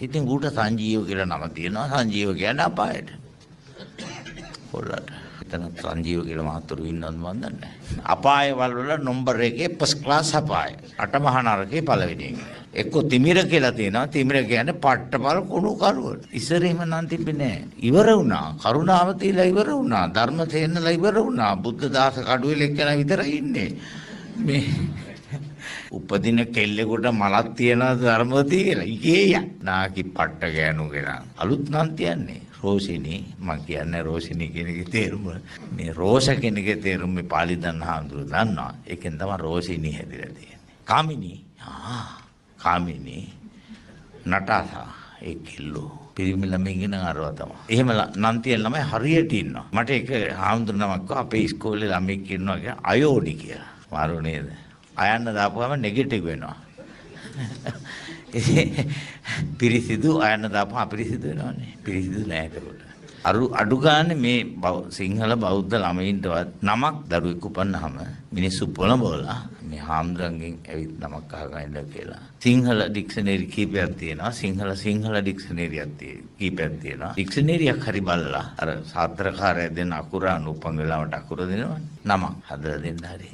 ඉතින් ඌට සංජීව කියලා නම තියෙනවා. සංජීව කියන්නේ අපායට. පොළට. එතන සංජීව කියලා මහතුරු ඉන්නවද මන් දන්නේ නැහැ. අපාය වල නම්බර 1 ෆස්ට් ක්ලාස් අපාය. අටමහා නරකේ පළවෙනි එක. එක්ක තිමිර කියලා තියෙනවා. තිමිර කියන්නේ පට්ටපල් කුණු කරුවල. ඉස්සරෙම නම් තිබෙන්නේ නැහැ. ඉවර වුණා. කරුණාව තියලා ඉවර වුණා. ධර්ම තේන්නලා ඉවර වුණා. බුද්ධ දාස කඩුවෙල එක්කන විතරයි ඉන්නේ. මේ උපදින කෙල්ලෙකුට මලක් තියන ධර්මවතී කියලා. ඉකේය. නාකි පට්ට ගෑනුගෙන. අලුත් නම් තියන්නේ. රෝෂිනී මම කියන්නේ රෝෂිනී කියන එකේ තේරුම මේ රෝෂ කෙනෙක්ගේ තේරුම මේ පාලි දන්න හාමුදුරු දන්නවා. ඒකෙන් තමයි රෝෂිනී හැදිලා තියෙන්නේ. කාමිනී කාමිනී නටාසා ඒ කිල්ලෝ පිරිමි ළමයි ඉගෙන අරවා තමයි. එහෙම නම් තියෙන ළමයි හරියට ඉන්නවා. මට ඒක හාමුදුරු නමක් අපේ ඉස්කෝලේ ළමෙක් ඉන්නවා කියලා අයෝඩි කියලා. මාරු නේද? අයන්න දාපුවම නෙගටිව් වෙනවා. පිරිසිදු අයන්න දාපුවම අපිරිසිදු වෙනවනේ. පිරිසිදු නෑ ඒකට. අඩු ගානේ මේ සිංහල බෞද්ධ ළමයින්ටවත් නමක් දරුවෙක් උපන්නාම මිනිස්සු පොළඹවලා මේ හාමුදුරන්ගෙන් ඇවිත් නමක් අහගන්න ඉන්න කියලා. සිංහල ඩික්ෂනරි කීපයක් තියෙනවා. සිංහල ඩික්ෂනරියක් කීපයක් තියෙනවා. ඩික්ෂනරියක් හරි බලලා අර සාත්‍රකාරය දෙන අකුර අනුපංග වෙලාවට අකුර දෙනවනේ. නමක් හදලා දෙන්න හරි.